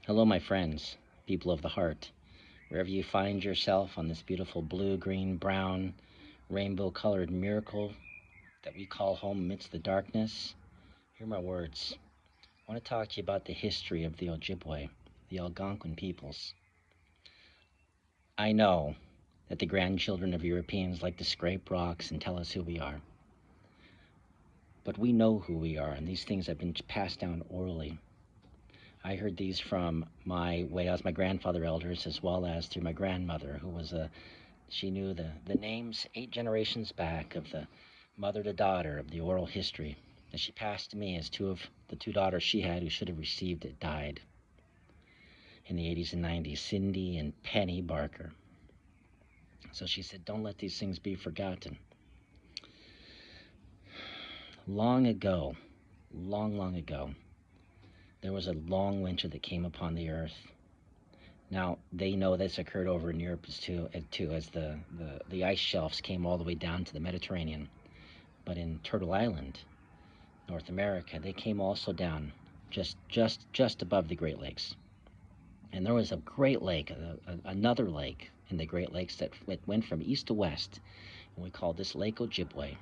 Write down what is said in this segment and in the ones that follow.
Hello, my friends, people of the heart. Wherever you find yourself on this beautiful blue, green, brown, rainbow colored miracle that we call home amidst the darkness, hear my words. I want to talk to you about the history of the Ojibway, the Algonquin Peoples. I know that the grandchildren of Europeans like to scrape rocks and tell us who we are. But we know who we are, and these things have been passed down orally. I heard these from my grandfather elders, as well as through my grandmother, who was she knew the names 8 generations back of the mother to daughter of the oral history that she passed to me as the two daughters she had who should have received it died in the 80s and 90s, Cindy and Penny Barker. So she said, don't let these things be forgotten. Long ago, long ago, there was a long winter that came upon the earth. Now, they know this occurred over in Europe too, as the ice shelves came all the way down to the Mediterranean. But in Turtle Island, North America, they came also down just above the Great Lakes. And there was a Great Lake, another lake in the Great Lakes that went from east to west, and we call this Lake Ojibway.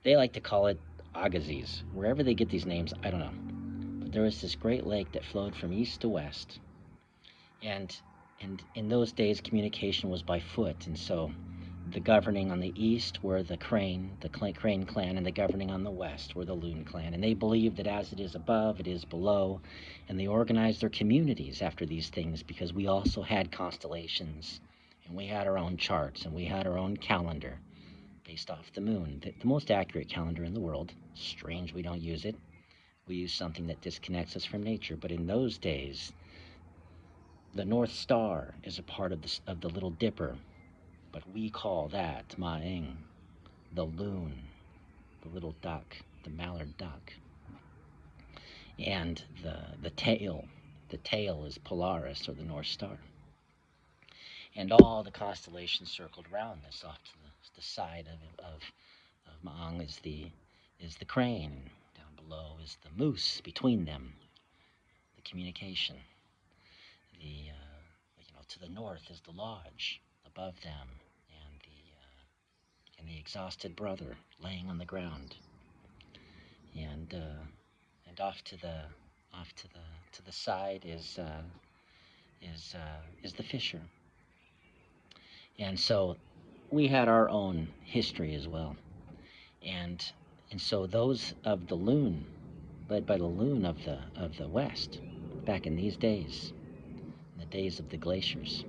They like to call it Agassiz. Wherever they get these names, I don't know. But there was this Great Lake that flowed from east to west, and in those days, communication was by foot, and so the governing on the east were the Crane clan, and the governing on the west were the Loon clan. And they believed that as it is above, it is below. And they organized their communities after these things because we also had constellations. And we had our own charts, and we had our own calendar based off the moon. The most accurate calendar in the world. Strange we don't use it. We use something that disconnects us from nature. But in those days, the North Star is a part of the Little Dipper. But we call that Maeng, the loon, the little duck, the mallard duck. And the tail is Polaris, or the North Star. And all the constellations circled around this. Off to the side of Maeng is the crane. Down below is the moose. Between them, the communication. To the north is the lodge. Above them, and the exhausted brother laying on the ground, and off to the side is the fisher. And so we had our own history as well, and so those of the loon, led by the loon of the west, back in these days, in the days of the glaciers,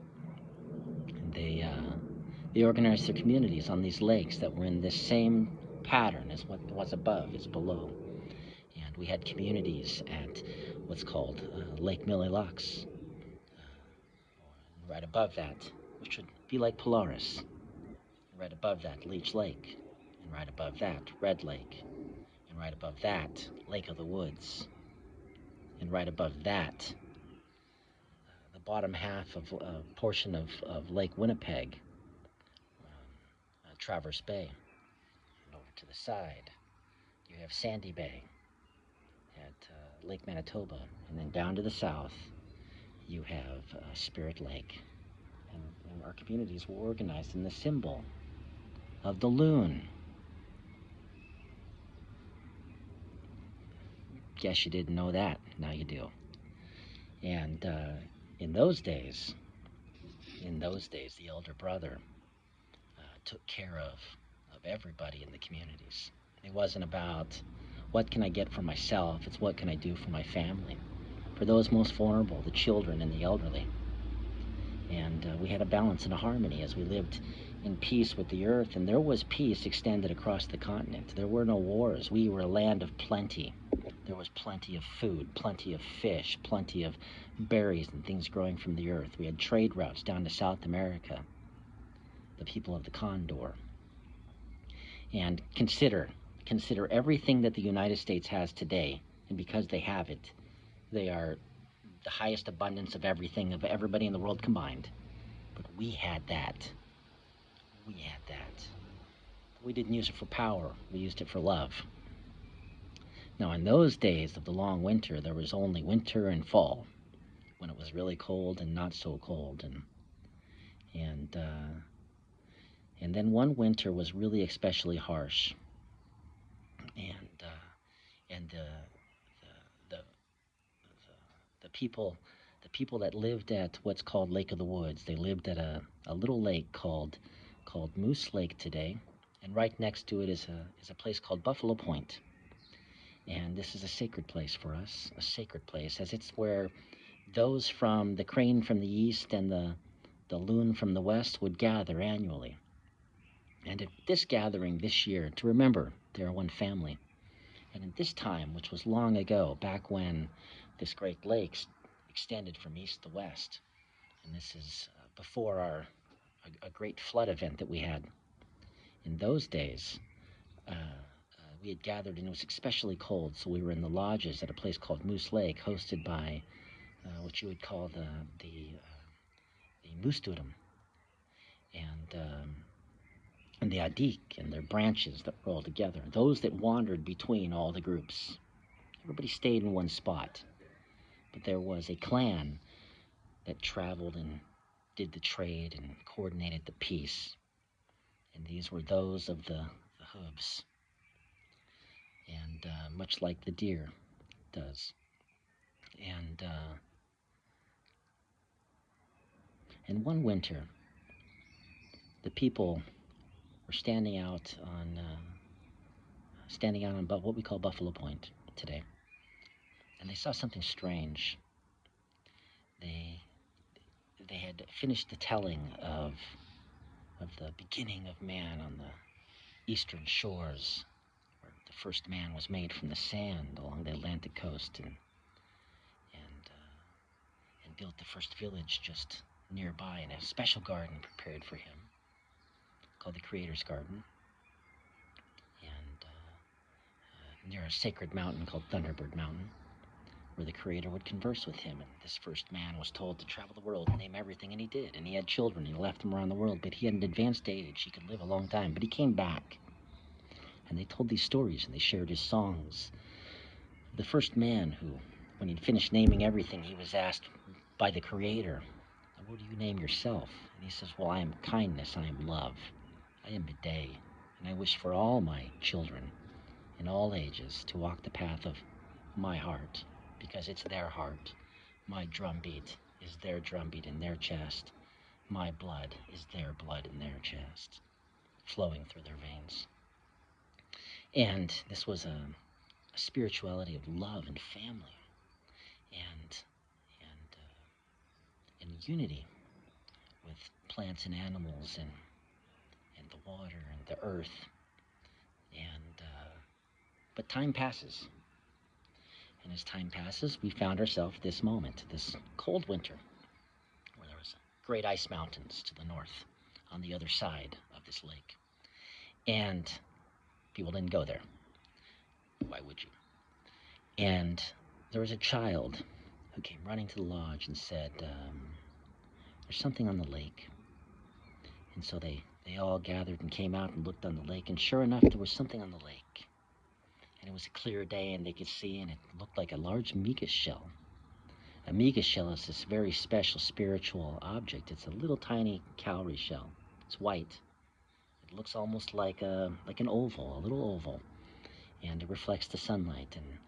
they organized their communities on these lakes that were in this same pattern as what was above is below. And we had communities at what's called Lake Millilux. Right above that, which would be like Polaris. Right above that, Leech Lake. And right above that, Red Lake. And right above that, Lake of the Woods. And right above that, the bottom half of a portion of Lake Winnipeg, Traverse Bay. And over to the side, you have Sandy Bay at Lake Manitoba. And then down to the south, you have Spirit Lake. And our communities were organized in the symbol of the loon. Guess you didn't know that. Now you do. And in those days, the elder brother took care of everybody in the communities. It wasn't about what can I get for myself, it's what can I do for my family, for those most vulnerable, the children and the elderly. And we had a balance and a harmony as we lived in peace with the earth, and there was peace extended across the continent. There were no wars. We were a land of plenty. There was plenty of food, plenty of fish, plenty of berries and things growing from the earth. We had trade routes down to South America, the people of the Condor. And consider everything that the United States has today, and because they have it, they are the highest abundance of everything, of everybody in the world combined. But we had that. We didn't use it for power. We used it for love. Now, in those days of the long winter, there was only winter and fall. when it was really cold and not so cold, and uh, and then one winter was really especially harsh, and the the people that lived at what's called Lake of the Woods, they lived at a little lake called Moose Lake today, and right next to it is a place called Buffalo Point. And this is a sacred place for us, a sacred place, as it's where those from the crane from the east and the loon from the west would gather annually. And at this gathering this year, to remember they are one family. And at this time, which was long ago, back when this Great Lakes extended from east to west, and this is before a great flood event that we had in those days, we had gathered, and it was especially cold, so we were in the lodges at a place called Moose Lake, hosted by what you would call the Moose Doodum, and and the Adik and their branches that were all together, those that wandered between all the groups. Everybody stayed in one spot, but there was a clan that traveled and did the trade and coordinated the peace, and these were those of the hooves, and much like the deer does. And and one winter, the people were standing out on what we call Buffalo Point today, and they saw something strange. They they had finished the telling of the beginning of man on the eastern shores, where the first man was made from the sand along the Atlantic coast, and and built the first village just nearby in a special garden prepared for him, called the Creator's Garden, and near a sacred mountain called Thunderbird Mountain, where the Creator would converse with him. And this first man was told to travel the world and name everything, and he did. And he had children, he left them around the world, but he had an advanced age, he could live a long time. But he came back, and they told these stories, and they shared his songs. The first man who, when he'd finished naming everything, he was asked by the Creator, "What do you name yourself?" And he says, "Well, I am kindness, I am love, I am Midegah, and I wish for all my children in all ages to walk the path of my heart, because it's their heart. My drumbeat is their drumbeat in their chest. My blood is their blood in their chest, flowing through their veins." And this was a spirituality of love and family, and and unity with plants and animals, and the water and the earth. And but time passes, and as time passes, we found ourselves this moment, this cold winter, where there was great ice mountains to the north on the other side of this lake, and people didn't go there. Why would you? And there was a child who came running to the lodge and said, "There's something on the lake." And so they all gathered and came out and looked on the lake, and sure enough, there was something on the lake. And it was a clear day, and they could see, and it looked like a large Midegah shell. A Midegah shell is this very special spiritual object. It's a little tiny cowrie shell. It's white. It looks almost like an oval, a little oval, and it reflects the sunlight. And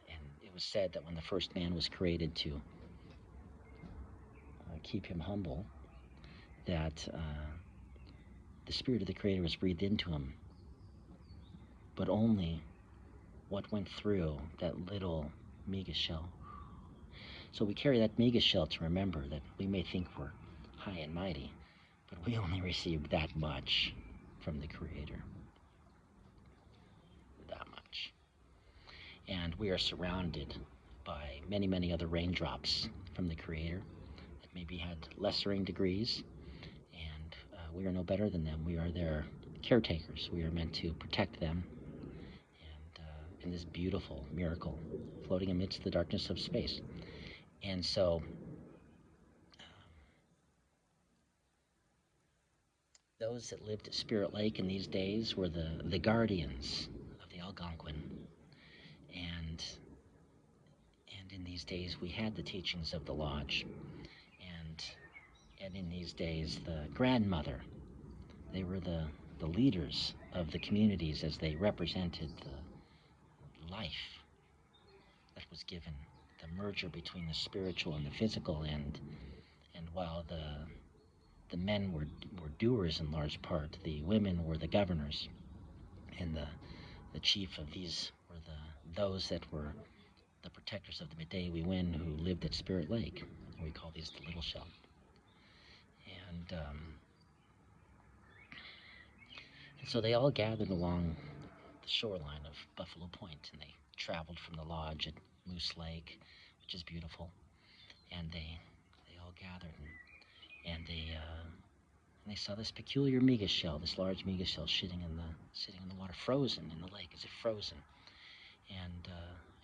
it was said that when the first man was created to keep him humble, that the spirit of the Creator was breathed into him, but only what went through that little Midegah shell. So we carry that Midegah shell to remember that we may think we're high and mighty, but we only received that much from the Creator. That much. And we are surrounded by many, many other raindrops from the Creator that maybe had lessering degrees, and we are no better than them. We are their caretakers. We are meant to protect them, and in this beautiful miracle floating amidst the darkness of space. And so those that lived at Spirit Lake in these days were the guardians of the Algonquin. And in these days we had the teachings of the lodge. And in these days, the grandmother, they were the leaders of the communities as they represented the life that was given, the merger between the spiritual and the physical, and while the men were doers in large part, the women were the governors, and the chief of these were those that were the protectors of the Midegah we win, who lived at Spirit Lake. We call these the Little Shell. And so they all gathered along the shoreline of Buffalo Point, and they traveled from the lodge at Moose Lake, which is beautiful. And they all gathered, and they saw this peculiar Midegah shell, this large Midegah shell, sitting in the water, frozen in the lake, as if frozen. And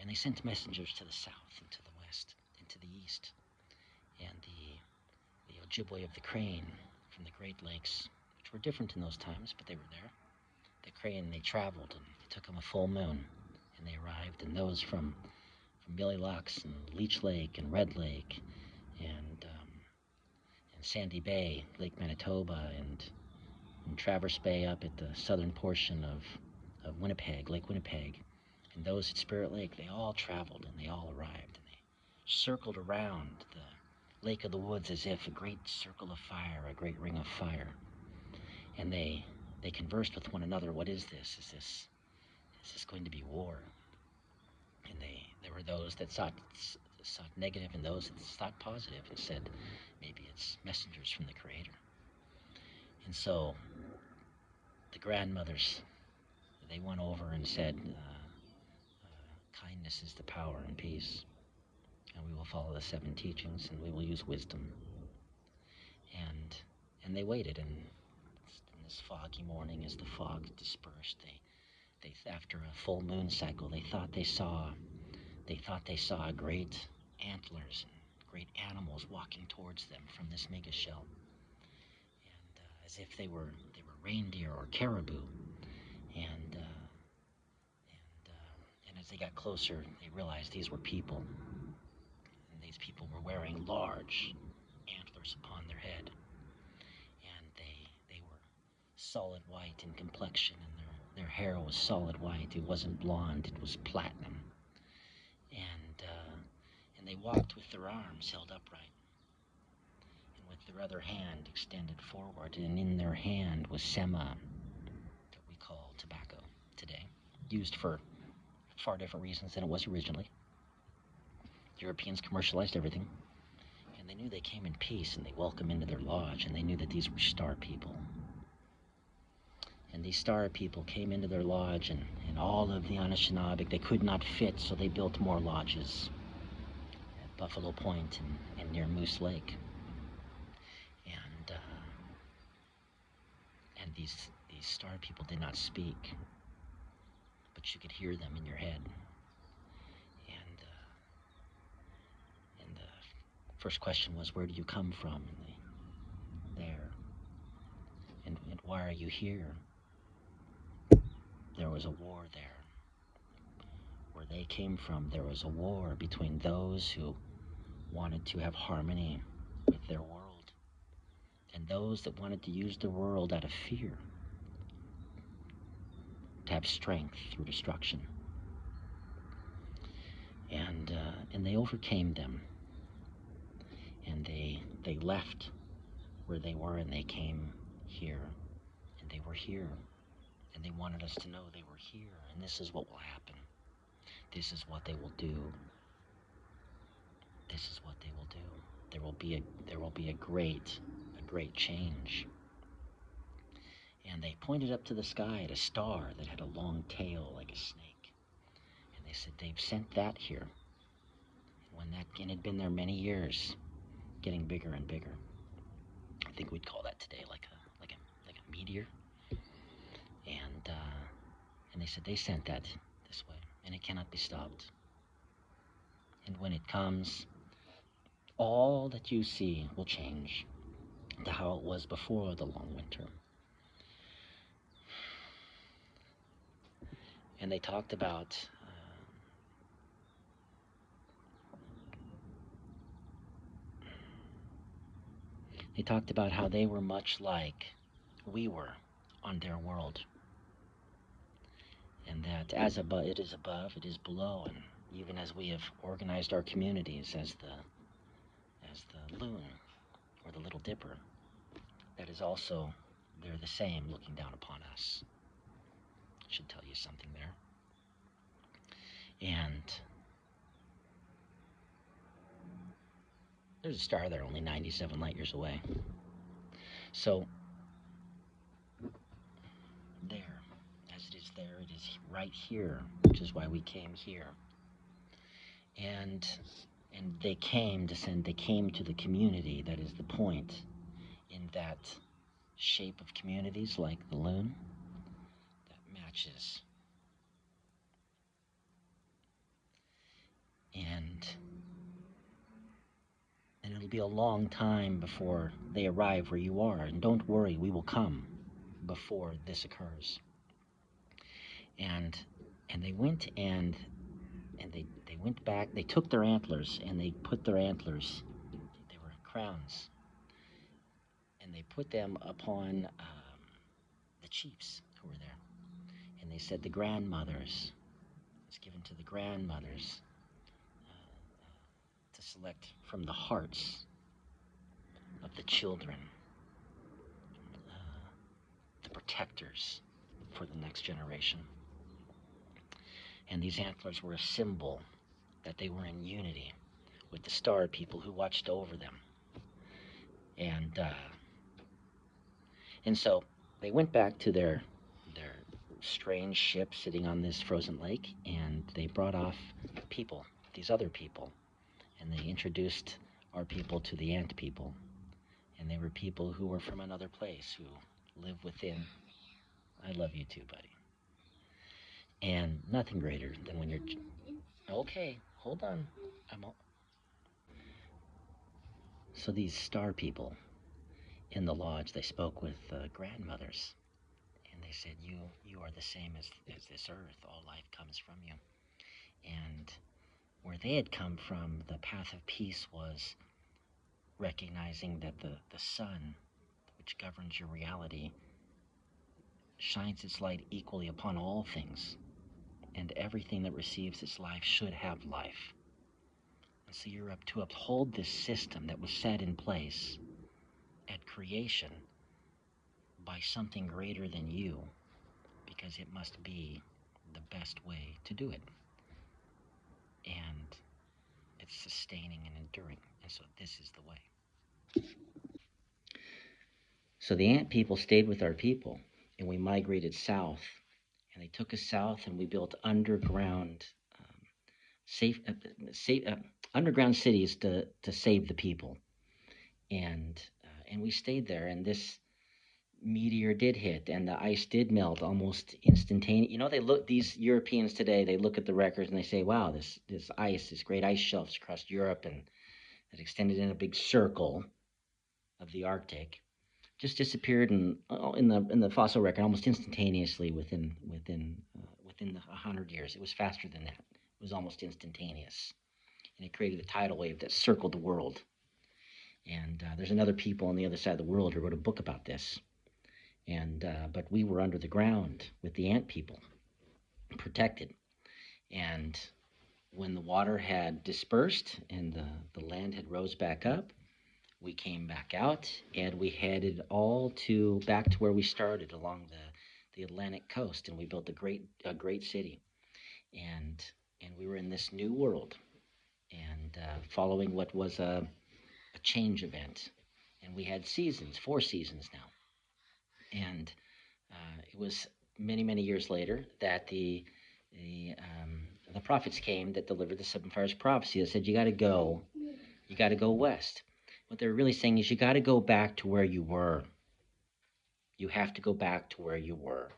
they sent messengers to the south and to the west and to the east. And the Ojibway of the Crane from the Great Lakes, which were different in those times, but they were there. The Crane, they traveled, and it took them a full moon, and they arrived. And those from Billy Locks and Leech Lake and Red Lake and Sandy Bay, Lake Manitoba, and Traverse Bay up at the southern portion of Winnipeg, Lake Winnipeg, and those at Spirit Lake, they all traveled and they all arrived, and they circled around the Lake of the Woods as if a great circle of fire, a great ring of fire. And they conversed with one another. What is this? Is this going to be war? And there were those that sought negative and those that sought positive and said, maybe it's messengers from the Creator. And so the grandmothers, they went over and said, kindness is the power and peace, and we will follow the 7 teachings, and we will use wisdom. And they waited, and in this foggy morning, as the fog dispersed, they after a full moon cycle, they thought they saw great antlers and great animals walking towards them from this Midegah shell, and as if they were reindeer or caribou. And as they got closer, they realized these were people, and these people were wearing large antlers upon their head, and they were solid white in complexion, and their hair was solid white. It wasn't blonde, it was platinum. And they walked with their arms held upright, and with their other hand extended forward, and in their hand was sema, that we call tobacco today, used for far different reasons than it was originally. Europeans commercialized everything, and they knew they came in peace, and they welcomed into their lodge, and they knew that these were star people. And these star people came into their lodge, and all of the Anishinaabe, they could not fit, so they built more lodges at Buffalo Point and near Moose Lake. And these star people did not speak, but you could hear them in your head. And the first question was, where do you come from? And there. And why are you here? There was a war there. Where they came from, there was a war between those who wanted to have harmony with their world and those that wanted to use the world out of fear, to have strength through destruction. And they overcame them, and they left where they were, and they came here, and they were here, and they wanted us to know they were here, and this is what will happen. This is what they will do. This is what they will do. There will be a great change. And they pointed up to the sky at a star that had a long tail like a snake. And they said, they've sent that here. And it had been there many years, getting bigger and bigger. I think we'd call that today like a meteor. And they said they sent that this way, and it cannot be stopped. And when it comes, all that you see will change to how it was before the long winter. And they talked about They talked about how they were much like we were on their world, and that as above, it is above, it is below, and even as we have organized our communities as the loon or the Little Dipper, that is also, they're the same looking down upon us. Should tell you something there. And there's a star there only 97 light years away. So there, as it is there, it is right here, which is why we came here. And they came to the community that is the point in that shape of communities like the loon that matches. And it'll be a long time before they arrive where you are. And don't worry, we will come before this occurs. And they went and they went back. They took their antlers and they put their antlers. They were crowns, and they put them upon the chiefs who were there. And they said the grandmothers. It's given to the grandmothers to select from the hearts of the children, the protectors for the next generation. And these antlers were a symbol that they were in unity with the star people who watched over them. And so they went back to their strange ship sitting on this frozen lake, and they brought off people, these other people, and they introduced our people to the ant people. And they were people who were from another place, who live within. I love you too, buddy. And nothing greater than when you're... Okay, hold on. So these star people in the lodge, they spoke with grandmothers, and they said, you are the same as this earth. All life comes from you. And where they had come from, the path of peace was recognizing that the sun, which governs your reality, shines its light equally upon all things, and everything that receives its life should have life. And so you're up to uphold this system that was set in place at creation by something greater than you, because it must be the best way to do it. And it's sustaining and enduring. And so this is the way. So the ant people stayed with our people, and we migrated south. And they took us south, and we built underground underground cities to save the people. And we stayed there, and this meteor did hit, and the ice did melt almost instantaneously. You know, these Europeans today, they look at the records and they say, wow, this ice, this great ice shelves across Europe, and that extended in a big circle of the Arctic, just disappeared in the fossil record almost instantaneously within the 100 years. It was faster than that. It was almost instantaneous, and it created a tidal wave that circled the world. And there's another people on the other side of the world who wrote a book about this. And but we were under the ground with the ant people, protected. And when the water had dispersed and the land had rose back up, we came back out, and we headed all back to where we started, along the Atlantic coast, and we built a great city. And we were in this new world, and following what was a change event. And we had seasons, 4 seasons now. And it was many, many years later that the prophets came that delivered the 7 fires prophecy that said, you got to go west. What they're really saying is, you got to go back to where you were. You have to go back to where you were.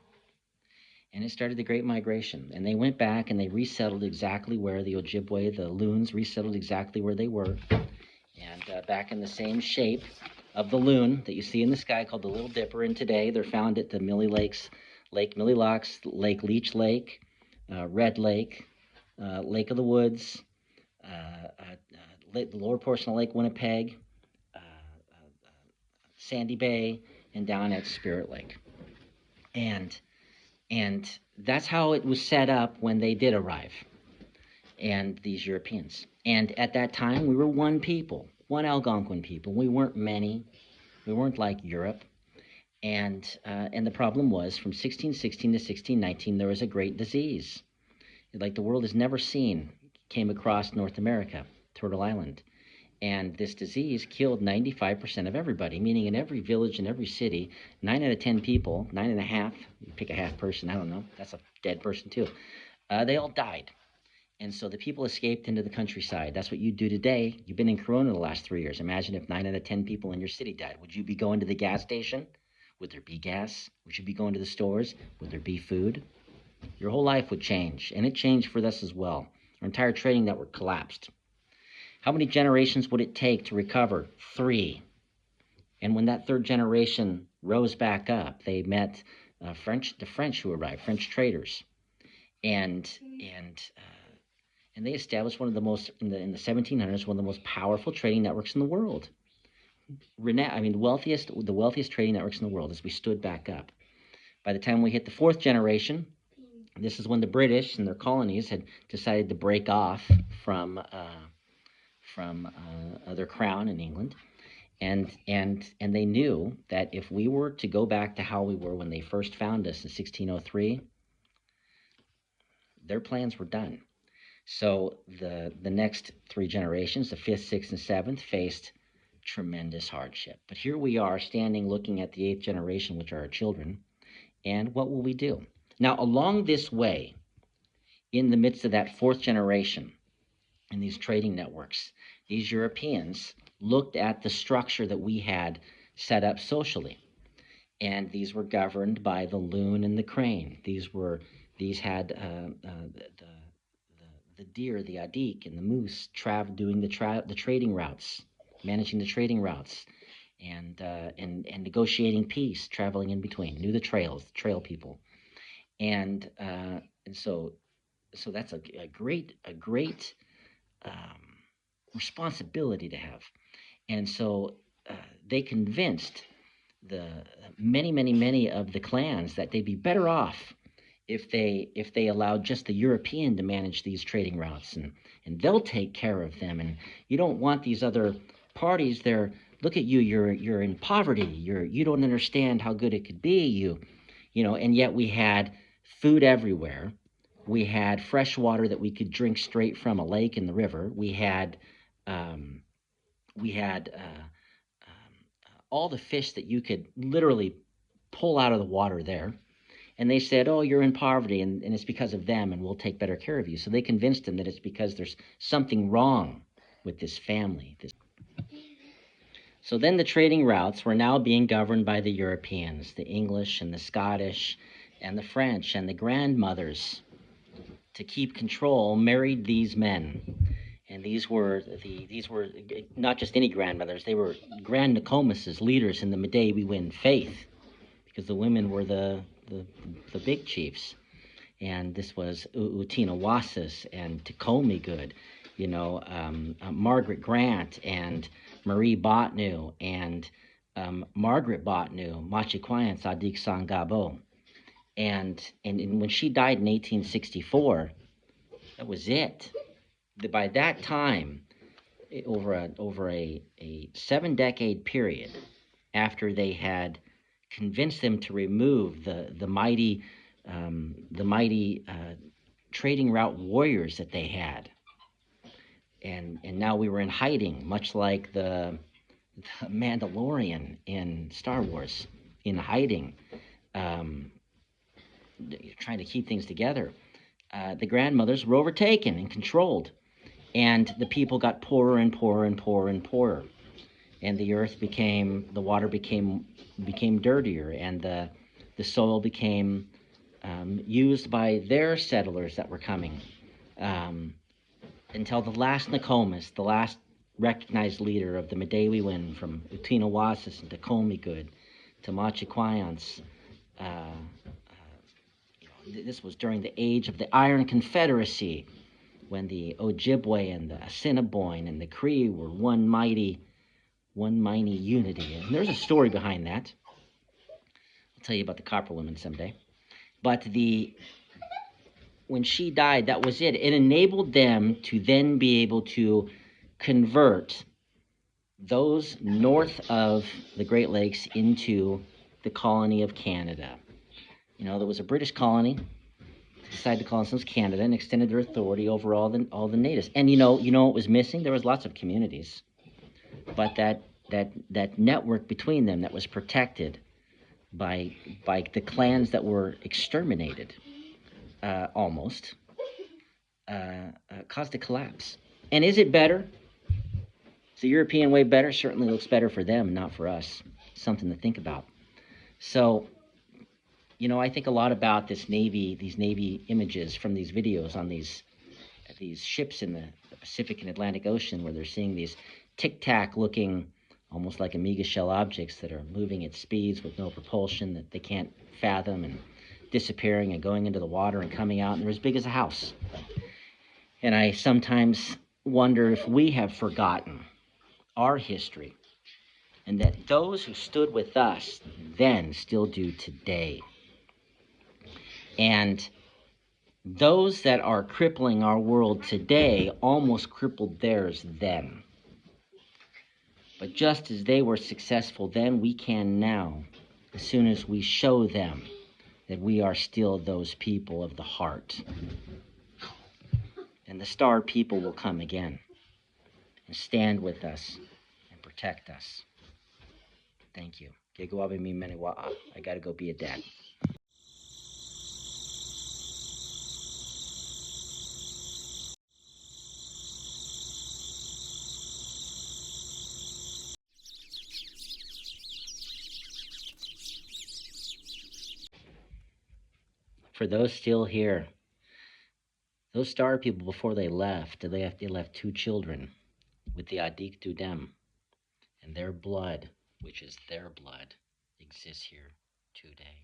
And it started the Great Migration. And they went back and they resettled exactly where the Ojibway, the loons, resettled exactly where they were. And back in the same shape of the loon that you see in the sky, called the Little Dipper. And today they're found at the Millie Lakes, Lake Millie Locks, Lake Leech Lake, Red Lake, Lake of the Woods, the lower portion of Lake Winnipeg, Sandy Bay, and down at Spirit Lake. And and that's how it was set up when they did arrive, and these Europeans. And at that time, we were one people, one Algonquin people. We weren't many. We weren't like Europe. And the problem was from 1616 to 1619, there was a great disease, like the world has never seen, came across North America, Turtle Island. And this disease killed 95% of everybody, meaning in every village, in every city, 9 out of 10 people, 9.5, you pick a half person, I don't know, that's a dead person too, they all died. And so the people escaped into the countryside. That's what you do today. You've been in Corona the last 3 years. Imagine if 9 out of 10 people in your city died. Would you be going to the gas station? Would there be gas? Would you be going to the stores? Would there be food? Your whole life would change, and it changed for us as well. Our entire trading network collapsed. How many generations would it take to recover? 3. And when that third generation rose back up, they met the French who arrived, French traders, and they established one of the most in the 1700s, one of the most powerful trading networks in the world. The wealthiest trading networks in the world as we stood back up. By the time we hit the 4th generation, this is when the British and their colonies had decided to break off from their crown in England, and they knew that if we were to go back to how we were when they first found us in 1603, their plans were done. So the next 3 generations, the 5th, 6th, and 7th, faced tremendous hardship. But here we are standing looking at the 8th generation, which are our children, and what will we do? Now, along this way, in the midst of that 4th generation, in these trading networks, these Europeans looked at the structure that we had set up socially. And these were governed by the loon and the crane. These had the deer, the adik, and the moose doing the trading routes, managing the trading routes, and negotiating peace, traveling in between, knew the trails, the trail people, and so that's a great responsibility to have. And so they convinced the many of the clans that they'd be better off if they allowed just the European to manage these trading routes, and they'll take care of them. And you don't want these other parties there. Look at you, you're in poverty. You don't understand how good it could be. You know, and yet we had food everywhere. We had fresh water that we could drink straight from a lake in the river. We had all the fish that you could literally pull out of the water there. And they said, oh, you're in poverty, and it's because of them, and we'll take better care of you. So they convinced him that it's because there's something wrong with this family. So then the trading routes were now being governed by the Europeans, the English and the Scottish and the French, and the grandmothers, to keep control, married these men. And these were not just any grandmothers, they were Grand Nokomises, leaders in the Midegah faith, because the women were the big chiefs. And this was Utinawasis and Takomigud, Margaret Grant and Marie Botnu and Margaret Botnu, Machiquayan Sadik Sangabo. And when she died in 1864, that was it. By that time, over a 7-decade period, after they had convinced them to remove the mighty trading route warriors that they had, and now we were in hiding, much like the Mandalorian in Star Wars, in hiding, trying to keep things together. The grandmothers were overtaken and controlled, and the people got poorer and poorer and poorer and poorer, and the water became dirtier, and the soil became used by their settlers that were coming, until the last Nokomis, the last recognized leader of the Midegah, from Utinawasis and Takomigud to Machiquayans. This was during the age of the Iron Confederacy, when the Ojibway and the Assiniboine and the Cree were one mighty one mighty unity. And there's a story behind that. I'll tell you about the Copper Woman someday. But when she died, that was it. It enabled them to then be able to convert those north of the Great Lakes into the colony of Canada. You know, there was a British colony, decided to call themselves Canada, and extended their authority over all the natives. And you know what was missing? There was lots of communities, but that network between them that was protected by the clans that were exterminated, almost, caused a collapse. And is it better? Is the European way better? Certainly looks better for them, not for us. Something to think about. So, you know, I think a lot about these Navy images from these videos on these ships in the Pacific and Atlantic Ocean, where they're seeing these tic-tac looking, almost like Amiga shell objects that are moving at speeds with no propulsion that they can't fathom, and disappearing and going into the water and coming out, and they're as big as a house. And I sometimes wonder if we have forgotten our history, and that those who stood with us then still do today. And those that are crippling our world today almost crippled theirs then. But just as they were successful then, we can now, as soon as we show them that we are still those people of the heart. And the star people will come again and stand with us and protect us. Thank you. I gotta go be a dad. For those still here, those star people, before they left 2 children with the Adik Dudem, and their blood, which is their blood, exists here today.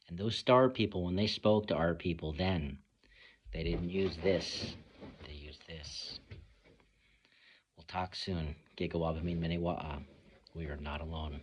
And those star people, when they spoke to our people then, they didn't use this, they used this. We'll talk soon. We are not alone.